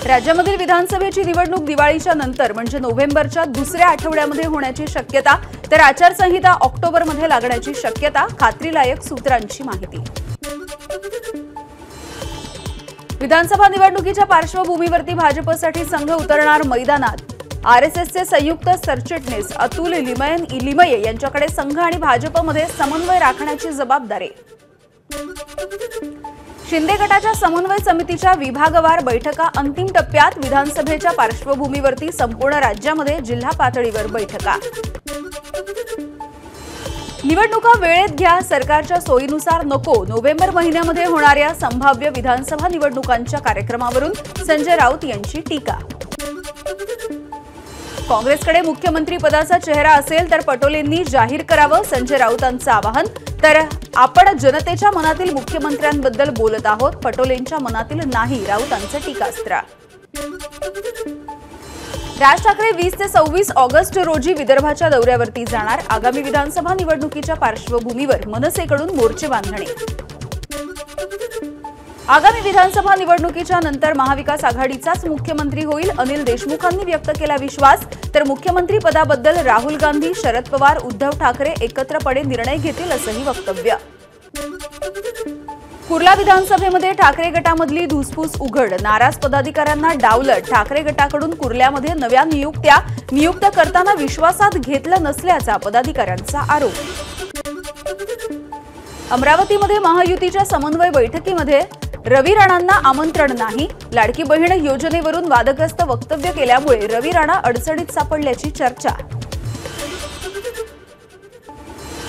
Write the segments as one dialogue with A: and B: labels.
A: राज्यामधील विधानसभेची निवडणूक दिवाळीच्या नंतर म्हणजे नोव्हेंबरच्या दुसऱ्या आठवड्यामध्ये होण्याची शक्यता, तर आचारसंहिता ऑक्टोबरमध्ये लागण्याची शक्यता, खात्रीलायक सूत्रांची माहिती। विधानसभा निवडणुकीच्या पार्श्वभूमीवरती भाजपसाठी संघ उतरणार मैदानात। आरएसएसचे संयुक्त सरचिटणीस अतुल लिमये यांच्याकडे संघ आणि भाजपमध्ये समन्वय राखण्याची जबाबदारी। शिंदे गटाच्या समन्वय समितीच्या विभागवार बैठका अंतिम टप्प्यात। विधानसभेच्या पार्श्वभूमीवरती संपूर्ण राज्यामध्ये जिल्हा पातळीवर बैठका। निवडणुका वेळेत घ्या, सरकारच्या सोयीनुसार नको। नोव्हेंबर महिन्यामध्ये होणाऱ्या संभाव्य विधानसभा निवडणुकांच्या कार्यक्रमावरून संजय राऊत यांची टीका। काँग्रेसकडे मुख्यमंत्री पदाचा चेहरा असेल तर पटोलेंनी जाहीर करावं, संजय राऊतांचं आवाहन। तर आपण जनतेच्या मनातील मुख्यमंत्र्यांबद्दल बोलत आहोत, पटोलेंच्या मनातील नाही, राऊतांचं टीकास्त्र। राज ठाकरे 20 ते 26 ऑगस्ट रोजी विदर्भाच्या दौऱ्यावरती जाणार। आगामी विधानसभा निवडणुकीच्या पार्श्वभूमीवर मनसेकडून मोर्चे बांधणी। आगामी विधानसभा निवडणुकीच्या नंतर महाविकास आघाडीचाच मुख्यमंत्री होईल, अनिल देशमुखांनी व्यक्त केला विश्वास। तर मुख्यमंत्री पदाबद्दल राहुल गांधी, शरद पवार, उद्धव ठाकरे एकत्रपणे निर्णय घेतील असंही वक्तव्य। कुर्ला विधानसभेमध्ये ठाकरे गटामधली धुसफूस उघड, नाराज पदाधिकाऱ्यांना डावलत। ठाकरे गटाकडून कुर्ल्यामध्ये नव्या नियुक्त करताना विश्वासात घेतलं नसल्याचा पदाधिकाऱ्यांचा आरोप। अमरावतीमध्ये महायुतीच्या समन्वय बैठकीमध्ये रवी राणांना आमंत्रण नाही। लाडकी बहीण योजनेवरून वादग्रस्त वक्तव्य केल्यामुळे रवी राणा अडचणीत सापडल्याची चर्चा।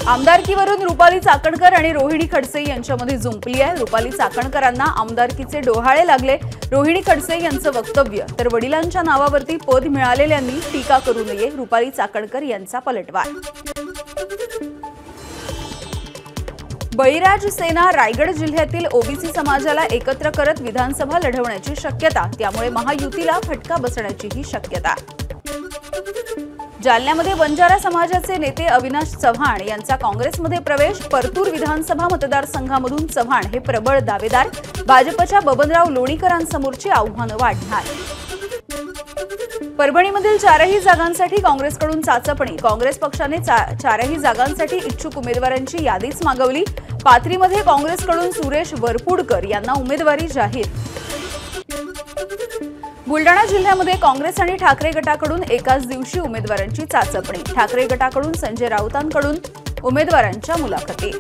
A: आमदारकीवरून रुपाली चाकणकर आणि रोहिणी खडसे यांच्यामध्ये जुंपली आहे। रुपाली चाकणकरांना आमदारकीचे डोहाळे लागले, रोहिणी खडसे यांचं वक्तव्य। तर वडिलांच्या नावावरती पद मिळालेल्यांनी टीका करू नये, रुपाली चाकणकर यांचा पलटवार। बळीराज सेना रायगड जिल्ह्यातील ओबीसी समाजाला एकत्र करत विधानसभा लढवण्याची शक्यता, त्यामुळे महायुतीला फटका बसण्याचीही शक्यता। जालन्यामध्ये बंजारा समाजाचे नेते अविनाश चव्हाण यांचा काँग्रेसमध्ये प्रवेश। परतूर विधानसभा मतदारसंघामधून चव्हाण हे प्रबळ दावेदार। भाजपच्या बबनराव लोणीकरांसमोरची आव्हानं वाढणार। परभणीमधील 4ही जागांसाठी काँग्रेसकडून चाचपणी, काँग्रेस पक्षाने 4ही जागांसाठी इच्छुक उमेदवारांची यादीच मागवली। पाथरीमध्ये काँग्रेसकडून सुरेश वरपुडकर यांना उमेदवारी जाहीर। बुलडाणा जिल्ह्यामध्ये काँग्रेस आणि ठाकरे गटाकडून एकाच दिवशी उमेदवारांची चाचपणी। ठाकरे गटाकडून संजय राऊतांकडून उमेदवारांच्या मुलाखती।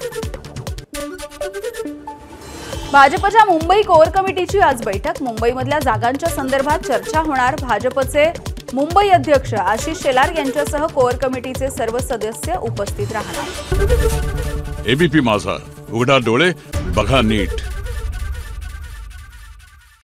A: भाजपच्या मुंबई कोर कमिटीची आज बैठक। मुंबईमधल्या जागांच्या संदर्भात चर्चा होणार। भाजपचे मुंबई अध्यक्ष आशिष शेलार यांच्यासह कोर कमिटीचे सर्व सदस्य उपस्थित राहणार।
B: एबीपी माझा, उघडा डोळे बघा नीट।